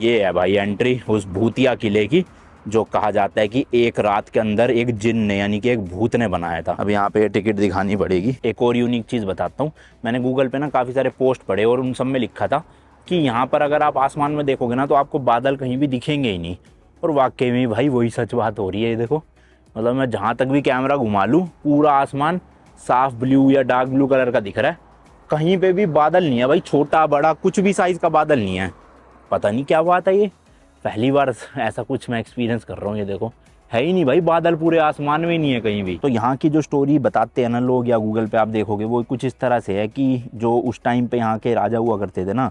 ये है भाई एंट्री उस भूतिया किले की, जो कहा जाता है कि एक रात के अंदर एक जिन ने यानी कि एक भूत ने बनाया था। अब यहाँ पे टिकट दिखानी पड़ेगी। एक और यूनिक चीज़ बताता हूँ, मैंने गूगल पे ना काफ़ी सारे पोस्ट पढ़े और उन सब में लिखा था कि यहाँ पर अगर आप आसमान में देखोगे ना तो आपको बादल कहीं भी दिखेंगे ही नहीं। और वाकई में भाई वही सच बात हो रही है। ये देखो, मतलब मैं जहाँ तक भी कैमरा घुमा लूँ पूरा आसमान साफ ब्लू या डार्क ब्लू कलर का दिख रहा है, कहीं पे भी बादल नहीं है भाई, छोटा बड़ा कुछ भी साइज़ का बादल नहीं है। पता नहीं क्या बात है, ये पहली बार ऐसा कुछ मैं एक्सपीरियंस कर रहा हूँ। ये देखो, है ही नहीं भाई, बादल पूरे आसमान में ही नहीं है कहीं भी। तो यहाँ की जो स्टोरी बताते हैं ना लोग, या गूगल पे आप देखोगे, वो कुछ इस तरह से है कि जो उस टाइम पे यहाँ के राजा हुआ करते थे ना,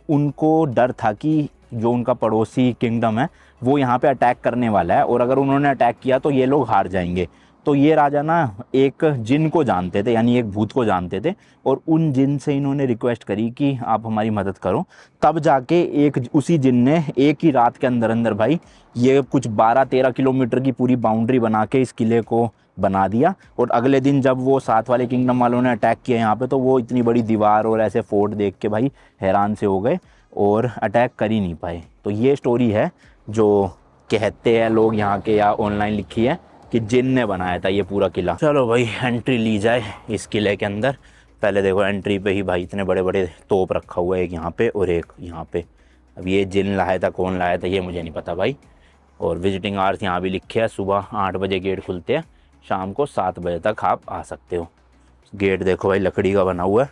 उनको डर था कि जो उनका पड़ोसी किंगडम है वो यहाँ पे अटैक करने वाला है, और अगर उन्होंने अटैक किया तो ये लोग हार जाएंगे। तो ये राजा ना एक जिन को जानते थे, यानी एक भूत को जानते थे, और उन जिन से इन्होंने रिक्वेस्ट करी कि आप हमारी मदद करो। तब जाके एक उसी जिन ने एक ही रात के अंदर अंदर भाई ये कुछ 12-13 किलोमीटर की पूरी बाउंड्री बना के इस किले को बना दिया। और अगले दिन जब वो साथ वाले किंगडम वालों ने अटैक किया यहाँ पे, तो वो इतनी बड़ी दीवार और ऐसे फोर्ट देख के भाई हैरान से हो गए और अटैक कर ही नहीं पाए। तो ये स्टोरी है जो कहते हैं लोग यहाँ के, या ऑनलाइन लिखी है कि जिन ने बनाया था ये पूरा किला। चलो भाई एंट्री ली जाए इस किले के अंदर। पहले देखो एंट्री पे ही भाई इतने बड़े बड़े तोप रखा हुआ है, एक यहाँ पे और एक यहाँ पे। अब ये जिन लाया था, कौन लाया था ये मुझे नहीं पता भाई। और विजिटिंग आवर्स यहाँ भी लिखे हैं, सुबह 8 बजे गेट खुलते हैं, शाम को 7 बजे तक आप आ सकते हो। गेट देखो भाई लकड़ी का बना हुआ है,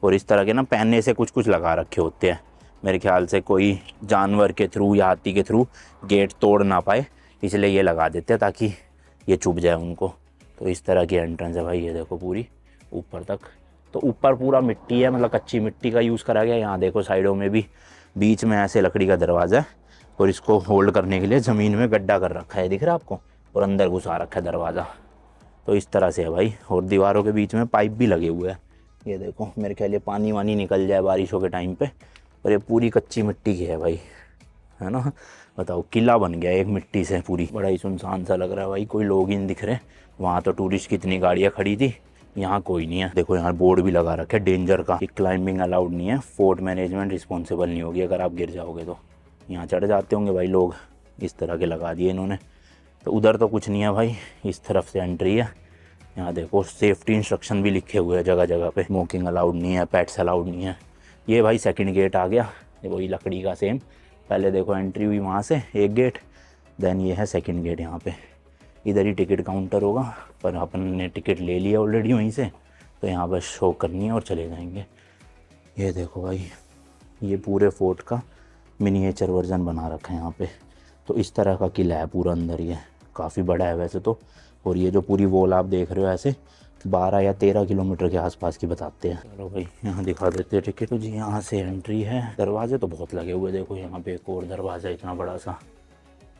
और इस तरह के ना पहनने से कुछ कुछ लगा रखे होते हैं। मेरे ख्याल से कोई जानवर के थ्रू या हाथी के थ्रू गेट तोड़ ना पाए, इसलिए ये लगा देते हैं ताकि ये चुभ जाए उनको। तो इस तरह की एंट्रेंस है भाई, ये देखो पूरी ऊपर तक। तो ऊपर पूरा मिट्टी है, मतलब कच्ची मिट्टी का यूज़ करा गया। यहाँ देखो साइडों में भी, बीच में ऐसे लकड़ी का दरवाज़ा है, और इसको होल्ड करने के लिए ज़मीन में गड्ढा कर रखा है, दिख रहा है आपको, और अंदर घुसा रखा है दरवाज़ा। तो इस तरह से है भाई, और दीवारों के बीच में पाइप भी लगे हुए हैं। ये देखो, मेरे ख्याल ये पानी वानी निकल जाए बारिशों के टाइम पे। और ये पूरी कच्ची मिट्टी की है भाई, है ना। बताओ, किला बन गया एक मिट्टी से पूरी। बड़ा ही सुनसान सा लग रहा है भाई, कोई लोग ही नहीं दिख रहे। वहाँ तो टूरिस्ट की इतनी गाड़ियाँ खड़ी थी, यहाँ कोई नहीं है। देखो यहाँ बोर्ड भी लगा रखा है डेंजर का, कि क्लाइंबिंग अलाउड नहीं है, फोर्ट मैनेजमेंट रिस्पॉन्सिबल नहीं होगी अगर आप गिर जाओगे तो। यहाँ चढ़ जाते होंगे भाई लोग, इस तरह के लगा दिए इन्होंने। तो उधर तो कुछ नहीं है भाई, इस तरफ से एंट्री है। यहाँ देखो सेफ्टी इंस्ट्रक्शन भी लिखे हुए हैं जगह जगह पे, स्मोकिंग अलाउड नहीं है, पेट्स अलाउड नहीं है। ये भाई सेकंड गेट आ गया, ये वही लकड़ी का सेम। पहले देखो एंट्री हुई वहाँ से एक गेट, देन ये है सेकंड गेट यहाँ पे। इधर ही टिकट काउंटर होगा, पर अपन ने टिकट ले लिया ऑलरेडी वहीं से, तो यहाँ बस शो करनी है और चले जाएंगे। ये देखो भाई, ये पूरे फोर्ट का मिनिएचर वर्जन बना रखा है यहाँ पे। तो इस तरह का किला है पूरा अंदर, ये काफ़ी बड़ा है वैसे तो। और ये जो पूरी वॉल आप देख रहे हो ऐसे 12 या 13 किलोमीटर के आसपास की बताते हैं। चलो भाई यहाँ दिखा देते हैं टिकट। तो जी यहाँ से एंट्री है। दरवाजे तो बहुत लगे हुए, देखो यहाँ पे एक और दरवाज़ा इतना बड़ा सा।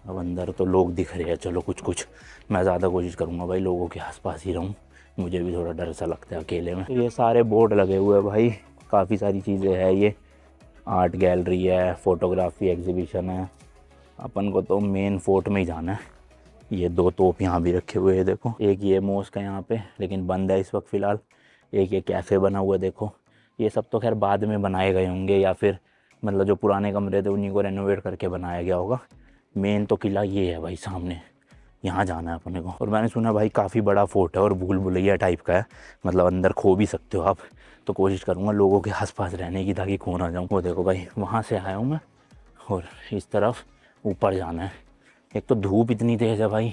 अब अंदर तो लोग दिख रहे हैं, चलो कुछ कुछ। मैं ज़्यादा कोशिश करूँगा भाई लोगों के आसपास ही रहूँ, मुझे भी थोड़ा डर सा लगता है अकेले में। तो ये सारे बोर्ड लगे हुए हैं भाई, काफ़ी सारी चीज़ें हैं। ये आर्ट गैलरी है, फोटोग्राफी एग्जीबिशन है। अपन को तो मेन फोर्ट में ही जाना है। ये 2 तोप यहाँ भी रखे हुए हैं देखो, एक ये मॉस्क है यहाँ पे लेकिन बंद है इस वक्त फ़िलहाल। एक ये कैफ़े बना हुआ है देखो। ये सब तो खैर बाद में बनाए गए होंगे, या फिर मतलब जो पुराने कमरे थे उन्हीं को रेनोवेट करके बनाया गया होगा। मेन तो किला ये है भाई सामने, यहाँ जाना है अपने को। और मैंने सुना भाई काफ़ी बड़ा फोर्ट है और भूल भुलैया टाइप का है, मतलब अंदर खो भी सकते हो आप। तो कोशिश करूँगा लोगों के आसपास रहने की, ताकि खो ना जाऊँ। वो देखो भाई, वहाँ से आया हूँ मैं, और इस तरफ ऊपर जाना है। एक तो धूप इतनी तेज़ है भाई,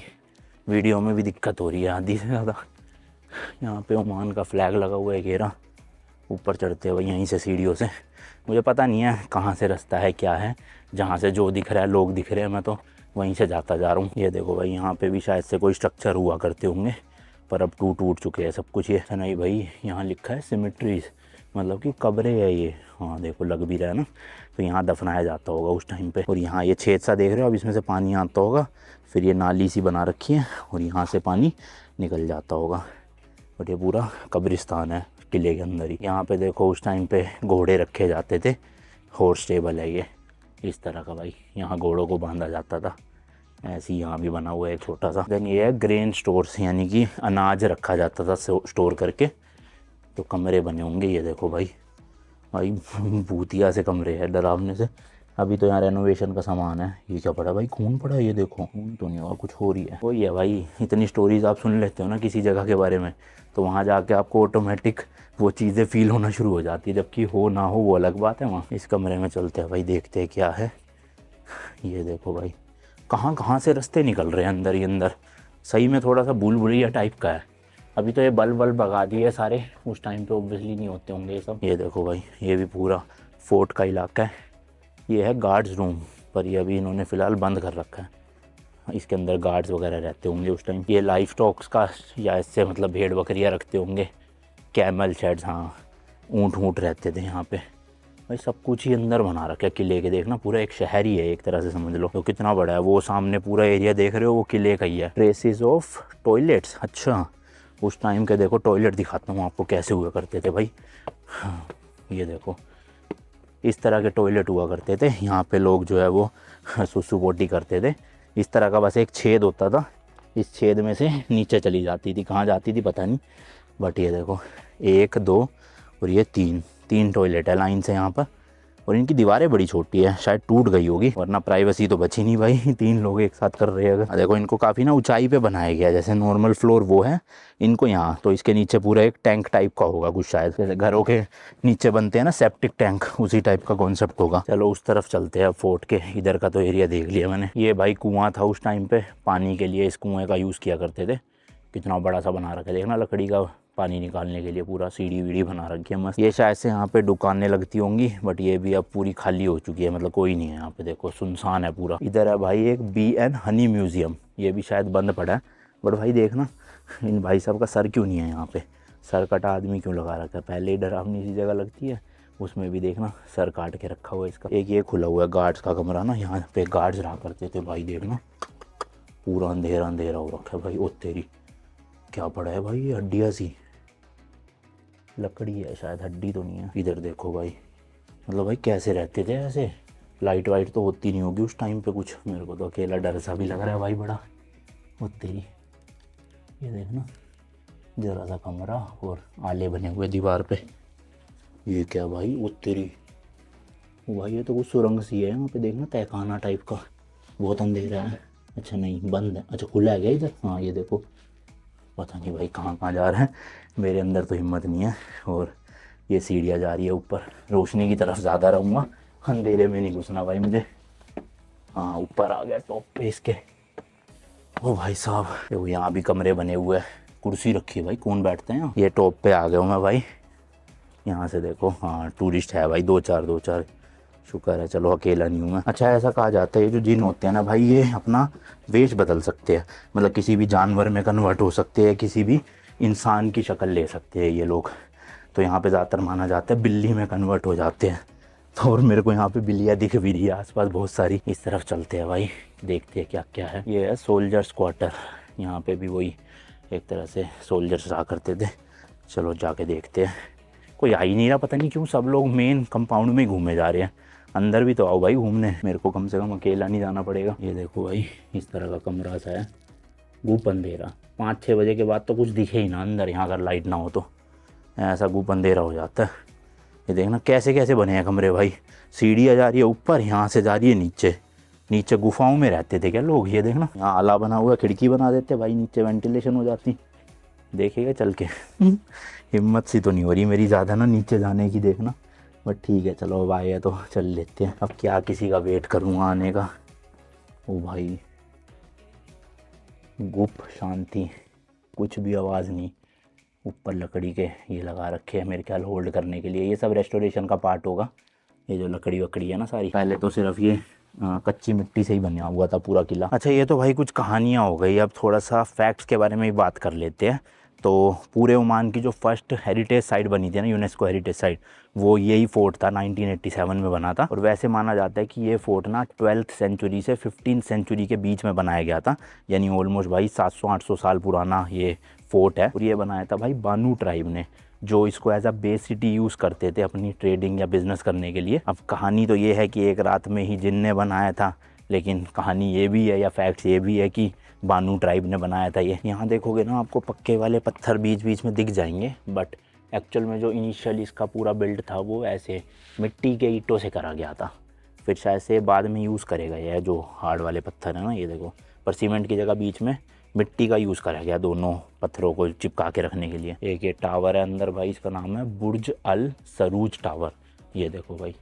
वीडियो में भी दिक्कत हो रही है आधी से ज़्यादा। यहाँ पे ओमान का फ्लैग लगा हुआ है घेरा। ऊपर चढ़ते हैं भाई यहीं से सीढ़ियों से। मुझे पता नहीं है कहाँ से रास्ता है क्या है, जहाँ से जो दिख रहा है, लोग दिख रहे हैं, मैं तो वहीं से जाता जा रहा हूँ। ये देखो भाई, यहाँ पे भी शायद से कोई स्ट्रक्चर हुआ करते होंगे, पर अब टूट चुके हैं सब कुछ। ये नहीं भाई, यहाँ लिखा है सिमेट्रीज, मतलब कि कब्रें है ये। हाँ देखो, लग भी रहा है ना, तो यहाँ दफनाया जाता होगा उस टाइम पे। और यहाँ ये छेद सा देख रहे हो, अब इसमें से पानी आता होगा, फिर ये नाली सी बना रखी है और यहाँ से पानी निकल जाता होगा। और ये पूरा कब्रिस्तान है किले के अंदर ही। यहाँ पे देखो उस टाइम पे घोड़े रखे जाते थे, हॉर्स स्टेबल है ये इस तरह का भाई, यहाँ घोड़ों को बांधा जाता था। ऐसे ही यहाँ भी बना हुआ है एक छोटा सा। देन ये है ग्रेन स्टोर्स, यानी कि अनाज रखा जाता था स्टोर करके। तो कमरे बने होंगे, ये देखो भाई, भाई भूतिया से कमरे हैं डरावने से। अभी तो यहाँ रेनोवेशन का सामान है। ये क्या पड़ा भाई, खून पड़ा है, ये देखो। खून तो नहीं हुआ, कुछ हो रही है। वही है भाई, इतनी स्टोरीज आप सुन लेते हो ना किसी जगह के बारे में, तो वहाँ जाके आपको ऑटोमेटिक वो चीज़ें फील होना शुरू हो जाती है, जबकि हो ना हो वो अलग बात है। वहाँ इस कमरे में चलते हैं भाई, देखते हैं क्या है। ये देखो भाई, कहाँ कहाँ से रास्ते निकल रहे हैं अंदर ही अंदर। सही में थोड़ा सा भूल भुलैया टाइप का है। अभी तो ये बल्ब बल्ब भगा दिए सारे, उस टाइम पे ऑब्वियसली नहीं होते होंगे ये सब। ये देखो भाई, ये भी पूरा फोर्ट का इलाका है। ये है गार्ड्स रूम, पर ये अभी इन्होंने फ़िलहाल बंद कर रखा है। इसके अंदर गार्ड्स वगैरह रहते होंगे उस टाइम। ये लाइफ स्टॉक्स का, या इससे मतलब भेड़ बकरियाँ रखते होंगे। कैमल शेड्स, हाँ, ऊँट ऊँट रहते थे यहाँ पे भाई। सब कुछ ही अंदर बना रखा है किले के। देखना पूरा एक शहर ही है एक तरह से, समझ लो। तो कितना बड़ा है वो, सामने पूरा एरिया देख रहे हो, वो किले का ही है। ट्रेसेस ऑफ टॉयलेट्स, अच्छा उस टाइम के देखो टॉयलेट दिखाता हूँ आपको कैसे हुआ करते थे भाई। हाँ, ये देखो इस तरह के टॉयलेट हुआ करते थे यहाँ पे। लोग जो है वो सुसु पोटी करते थे। इस तरह का बस एक छेद होता था, इस छेद में से नीचे चली जाती थी, कहाँ जाती थी पता नहीं। बट ये देखो 1 2 और ये 3 टॉयलेट है लाइन से यहाँ पर। और इनकी दीवारें बड़ी छोटी है, शायद टूट गई होगी, वरना प्राइवेसी तो बची नहीं भाई। 3 लोग एक साथ कर रहे हैं अगर। देखो इनको काफ़ी ना ऊंचाई पे बनाया गया है, जैसे नॉर्मल फ्लोर वो है, इनको यहाँ तो इसके नीचे पूरा एक टैंक टाइप का होगा कुछ, शायद जैसे घरों के नीचे बनते हैं ना सेप्टिक टैंक, उसी टाइप का कॉन्सेप्ट होगा। चलो उस तरफ चलते हैं फोर्ट के। इधर का तो एरिया देख लिया मैंने। ये भाई कुआं था उस टाइम पे, पानी के लिए इस कुएँ का यूज़ किया करते थे। कितना बड़ा सा बना रखा है देखना, लकड़ी का पानी निकालने के लिए पूरा सीढ़ी वीढ़ी बना रखी है मस्त। ये शायद से यहाँ पे दुकानें लगती होंगी, बट ये भी अब पूरी खाली हो चुकी है, मतलब कोई नहीं है यहाँ पे। देखो सुनसान है पूरा। इधर है भाई एक बी एंड हनी म्यूजियम, ये भी शायद बंद पड़ा है। बट भाई देखना इन भाई साहब का सर क्यों नहीं है यहाँ पे, सर कटा आदमी क्यों लगा रखा है। पहले ही डरावनी सी जगह लगती है, उसमें भी देखना सर काट के रखा हुआ है इसका। एक ये खुला हुआ है गार्ड्स का कमरा ना, यहाँ पे गार्ड्स रहा करते थे भाई। देखना पूरा अंधेरा अंधेरा हो रखा है भाई। ओ तेरी, क्या पड़ा है भाई, ये हड्डियाँ सी लकड़ी है शायद, हड्डी तो नहीं है। इधर देखो भाई, मतलब भाई कैसे रहते थे ऐसे। लाइट वाइट तो होती नहीं होगी उस टाइम पे कुछ, मेरे को तो अकेला डर सा भी लग रहा है भाई बड़ा। वो तेरी, ये देखना जरा सा कमरा और आले बने हुए दीवार पे। ये क्या भाई, वो तेरी, भाई ये तो कुछ सुरंग सी है यहाँ पे। देखना तहखाना टाइप का, बहुत अंधेरा है। अच्छा नहीं बंद है, अच्छा खुला है क्या इधर। हाँ ये देखो, पता नहीं भाई कहाँ कहाँ जा रहा है, मेरे अंदर तो हिम्मत नहीं है। और ये सीढ़ियाँ जा रही है ऊपर, रोशनी की तरफ ज़्यादा रहूँगा, अंधेरे में नहीं घुसना भाई मुझे। हाँ ऊपर आ गया टॉप पे इसके। ओ भाई साहब, देखो यहाँ भी कमरे बने हुए हैं, कुर्सी रखी है भाई, कौन बैठते हैं। ये टॉप पे आ गया हूँ मैं भाई। यहाँ से देखो, हाँ टूरिस्ट है भाई, दो चार, शुक्र है चलो अकेला नहीं हूँ मैं। अच्छा ऐसा कहा जाता है ये जो जिन होते हैं ना भाई, ये अपना वेश बदल सकते हैं, मतलब किसी भी जानवर में कन्वर्ट हो सकते हैं, किसी भी इंसान की शक्ल ले सकते हैं ये लोग। तो यहाँ पे ज़्यादातर माना जाता है बिल्ली में कन्वर्ट हो जाते हैं। तो और मेरे को यहाँ पे बिल्लियाँ दिख भी रही है आसपास बहुत सारी। इस तरफ चलते हैं भाई, देखते हैं क्या क्या है। ये है सोल्जर्स क्वार्टर, यहाँ पे भी वही एक तरह से सोल्जर्स रहा करते थे। चलो जाके देखते हैं। कोई आ ही नहीं रहा, पता नहीं क्यों सब लोग मेन कंपाउंड में घूमे जा रहे हैं। अंदर भी तो आओ भाई घूमने, मेरे को कम से कम अकेला नहीं जाना पड़ेगा। ये देखो भाई, इस तरह का कमरा सा है, गुप अंधेरा। 5-6 बजे के बाद तो कुछ दिखे ही ना अंदर, यहाँ अगर लाइट ना हो तो ऐसा गुप अंधेरा हो जाता है। ये देखना कैसे कैसे बने हैं कमरे भाई। सीढ़ियाँ जा रही है ऊपर, यहाँ से जा रही है नीचे। नीचे गुफाओं में रहते थे क्या लोग। ये देखना यहाँ आला बना हुआ, खिड़की बना देते भाई, नीचे वेंटिलेशन हो जाती। देखेगा चल के हिम्मत सी तो नहीं हो रही मेरी ज़्यादा ना नीचे जाने की, देखना। बट ठीक है चलो, अब आए तो चल लेते हैं। अब क्या किसी का वेट करूँगा आने का। ओ भाई गुप शांति, कुछ भी आवाज़ नहीं। ऊपर लकड़ी के ये लगा रखे हैं मेरे ख्याल होल्ड करने के लिए, ये सब रेस्टोरेशन का पार्ट होगा। ये जो लकड़ी वकड़ी है ना सारी, पहले तो सिर्फ ये कच्ची मिट्टी से ही बना हुआ था पूरा किला। अच्छा ये तो भाई कुछ कहानियाँ हो गई, अब थोड़ा सा फैक्ट्स के बारे में भी बात कर लेते हैं। तो पूरे ओमान की जो फर्स्ट हेरिटेज साइट बनी थी ना, यूनेस्को हेरिटेज साइट, वो यही फोर्ट था, 1987 में बना था। और वैसे माना जाता है कि ये फोर्ट ना 12th सेंचुरी से 15th सेंचुरी के बीच में बनाया गया था, यानी ऑलमोस्ट भाई 700-800 साल पुराना ये फोर्ट है। और ये बनाया था भाई बानू ट्राइब ने, जो इसको as a base city use करते थे अपनी ट्रेडिंग या बिजनेस करने के लिए। अब कहानी तो ये है कि एक रात में ही जिन ने बनाया था, लेकिन कहानी ये भी है या फैक्ट्स ये भी है कि बानू ट्राइब ने बनाया था ये। यहाँ देखोगे ना आपको पक्के वाले पत्थर बीच बीच में दिख जाएंगे, बट एक्चुअल में जो इनिशियल इसका पूरा बिल्ड था वो ऐसे मिट्टी के ईंटों से करा गया था। फिर शायद से बाद में यूज़ करेगा ये जो हार्ड वाले पत्थर है ना, ये देखो, पर सीमेंट की जगह बीच में मिट्टी का यूज़ करा गया दोनों पत्थरों को चिपका के रखने के लिए। एक ये टावर है अंदर भाई, इसका नाम है बुर्ज अल सरूज टावर, ये देखो भाई।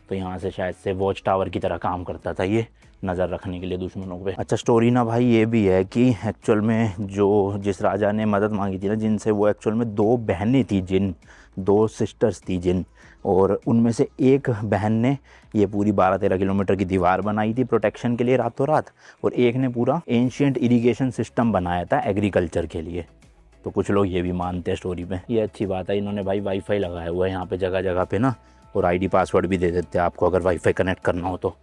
तो यहाँ से शायद से वॉच टावर की तरह काम करता था ये, नज़र रखने के लिए दुश्मनों पे। अच्छा स्टोरी ना भाई ये भी है कि एक्चुअल में जिस राजा ने मदद मांगी थी ना जिनसे, वो एक्चुअल में 2 बहनें थी जिन, 2 सिस्टर्स थी जिन, और उनमें से एक बहन ने ये पूरी 12-13 किलोमीटर की दीवार बनाई थी प्रोटेक्शन के लिए रातों रात, और एक ने पूरा एंशिएंट इरिगेशन सिस्टम बनाया था एग्रीकल्चर के लिए। तो कुछ लोग ये भी मानते हैं स्टोरी में। ये अच्छी बात है, इन्होंने भाई वाईफाई लगाया हुआ है यहाँ पे जगह जगह पे ना, और आईडी पासवर्ड भी दे देते हैं आपको अगर वाईफाई कनेक्ट करना हो तो।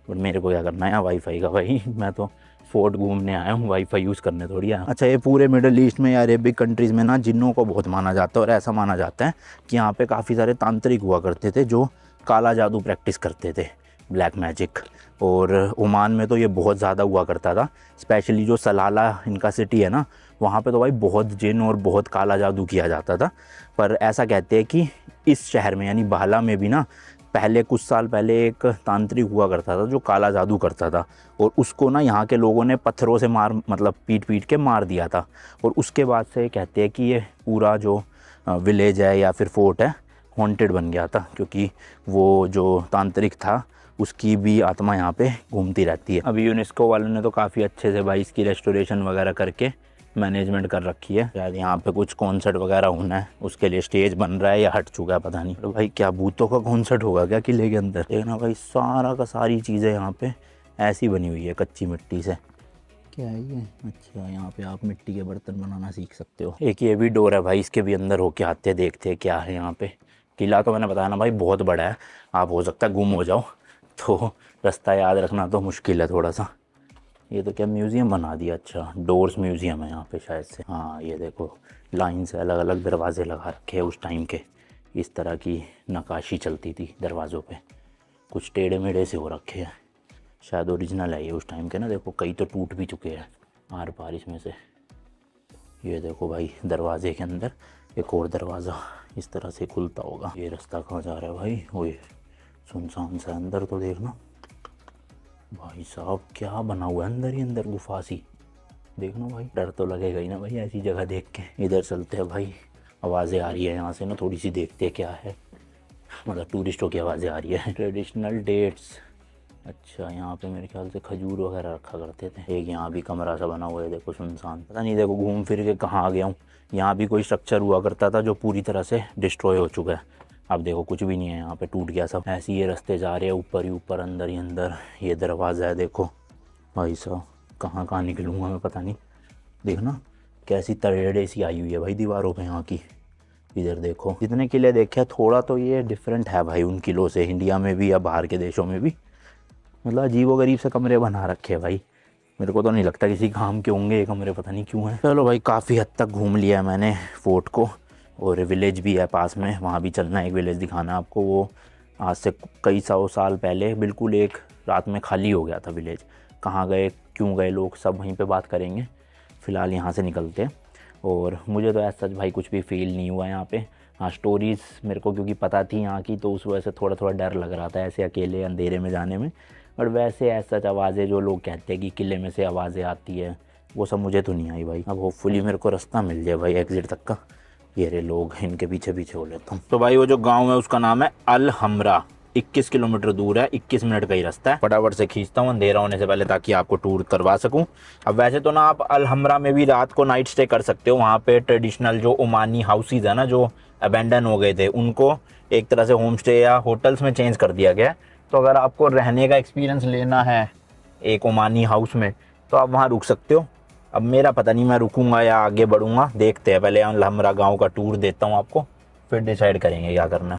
बट मेरे को क्या करना है वाईफाई का भाई, मैं तो फोर्ट घूमने आया हूँ, वाईफाई यूज़ करने थोड़ी आया। अच्छा ये पूरे मिडल ईस्ट में या अरेबिक कंट्रीज़ में ना जिन्नों को बहुत माना जाता है, और ऐसा माना जाता है कि यहाँ पे काफ़ी सारे तांत्रिक हुआ करते थे जो काला जादू प्रैक्टिस करते थे, ब्लैक मैजिक। और ओमान में तो ये बहुत ज़्यादा हुआ करता था, स्पेशली जो सलाला इनका सिटी है ना, वहाँ पे तो भाई बहुत जिन और बहुत काला जादू किया जाता था। पर ऐसा कहते हैं कि इस शहर में यानी बाला में भी ना पहले कुछ साल पहले एक तांत्रिक हुआ करता था जो काला जादू करता था, और उसको ना यहाँ के लोगों ने पत्थरों से मतलब पीट के मार दिया था। और उसके बाद से कहते हैं कि ये पूरा जो विलेज है या फिर फोर्ट है हॉन्टेड बन गया था, क्योंकि वो जो तांत्रिक था उसकी भी आत्मा यहाँ पे घूमती रहती है। अभी यूनेस्को वालों ने तो काफ़ी अच्छे से भाई इसकी रेस्टोरेशन वगैरह करके मैनेजमेंट कर रखी है। शायद यहाँ पे कुछ कॉन्सर्ट वगैरह होना है, उसके लिए स्टेज बन रहा है या हट चुका है पता नहीं। तो भाई क्या भूतों का कॉन्सर्ट होगा क्या किले के अंदर? देखना भाई सारा का सारी चीज़ें यहाँ पे ऐसी बनी हुई है कच्ची मिट्टी से। क्या है ये? अच्छा यहाँ पे आप मिट्टी के बर्तन बनाना सीख सकते हो। एक ये भी डोर है भाई, इसके भी अंदर होके आते हैं, देखते हैं क्या है यहाँ पे। किला तो मैंने बताया ना भाई बहुत बड़ा है, आप हो सकता है गुम हो जाओ, तो रास्ता याद रखना तो मुश्किल है थोड़ा सा। ये तो क्या म्यूज़ियम बना दिया, अच्छा डोर्स म्यूज़ियम है यहाँ पे शायद से। हाँ ये देखो लाइन से अलग अलग दरवाजे लगा रखे हैं उस टाइम के, इस तरह की नक्काशी चलती थी दरवाज़ों पे, कुछ टेढ़े मेढ़े से हो रखे हैं, शायद ओरिजिनल है ये उस टाइम के ना। देखो कई तो टूट भी चुके हैं आर पार इसमें से। ये देखो भाई दरवाजे के अंदर एक और दरवाज़ा इस तरह से खुलता होगा। ये रास्ता कहाँ जा रहा है भाई? वो ये सुनसान सा अंदर तो देखना भाई साहब क्या बना हुआ है अंदर ही अंदर, गुफा सी। देखना भाई डर तो लगेगा ही ना भाई ऐसी जगह देख के। इधर चलते हैं भाई, आवाज़ें आ रही है यहाँ से ना, थोड़ी सी देखते हैं क्या है, मतलब टूरिस्टों की आवाज़ें आ रही है। ट्रेडिशनल डेट्स, अच्छा यहाँ पे मेरे ख्याल से खजूर वगैरह रखा करते थे। एक यहाँ भी कमरा सा बना हुआ है, देखो सुनसान, पता नहीं देखो घूम फिर के कहाँ आ गया हूँ। यहाँ भी कोई स्ट्रक्चर हुआ करता था जो पूरी तरह से डिस्ट्रॉय हो चुका है। अब देखो कुछ भी नहीं है यहाँ पे, टूट गया सब। ऐसे ये रास्ते जा रहे हैं ऊपर ही ऊपर, अंदर ही अंदर। ये दरवाज़ा है देखो भाई साहब, कहाँ कहाँ निकलूँगा मैं पता नहीं। देखना कैसी तरेड़े सी आई हुई है भाई दीवारों पे यहाँ की। इधर देखो जितने किले देखे थोड़ा तो ये डिफरेंट है भाई उन किलों से, इंडिया में भी या बाहर के देशों में भी। मतलब अजीबोगरीब से कमरे बना रखे हैं भाई, मेरे को तो नहीं लगता किसी काम के होंगे ये कमरे, पता नहीं क्यों है। चलो भाई काफ़ी हद तक घूम लिया है मैंने फोर्ट को, और विलेज भी है पास में, वहाँ भी चलना है। एक विलेज दिखाना है आपको, वो आज से कई 100 साल पहले बिल्कुल एक रात में खाली हो गया था विलेज। कहाँ गए क्यों गए लोग सब वहीं पे बात करेंगे। फ़िलहाल यहाँ से निकलते हैं। और मुझे तो ऐसा सच भाई कुछ भी फील नहीं हुआ यहाँ पे। हाँ स्टोरीज़ मेरे को क्योंकि पता थी यहाँ की, तो उस वजह से थोड़ा थोड़ा डर लग रहा था ऐसे अकेले अंधेरे में जाने में। बट वैसे ऐसा आवाज़ें जो लोग कहते हैं कि किले में से आवाज़ें आती है, वो सब मुझे तो नहीं आई भाई। अब होपफुली मेरे को रास्ता मिल जाए भाई एग्ज़िट तक का। ये रे लोग, इनके पीछे पीछे हो लेता हूँ। तो भाई वो जो गांव है उसका नाम है अल हमरा, 21 किलोमीटर दूर है, 21 मिनट का ही रास्ता है। फटाफट से खींचता हूँ अंधेरा होने से पहले ताकि आपको टूर करवा सकूँ। अब वैसे तो ना आप अल हमरा में भी रात को नाइट स्टे कर सकते हो। वहाँ पे ट्रेडिशनल जो ओमानी हाउसेज है ना जो अबेंडन हो गए थे, उनको एक तरह से होम स्टे या होटल्स में चेंज कर दिया गया है। तो अगर आपको रहने का एक्सपीरियंस लेना है एक ओमानी हाउस में तो आप वहाँ रुक सकते हो। अब मेरा पता नहीं मैं रुकूंगा या आगे बढ़ूंगा, देखते हैं। पहले अल हमरा गाँव का टूर देता हूँ आपको, फिर डिसाइड करेंगे क्या करना है।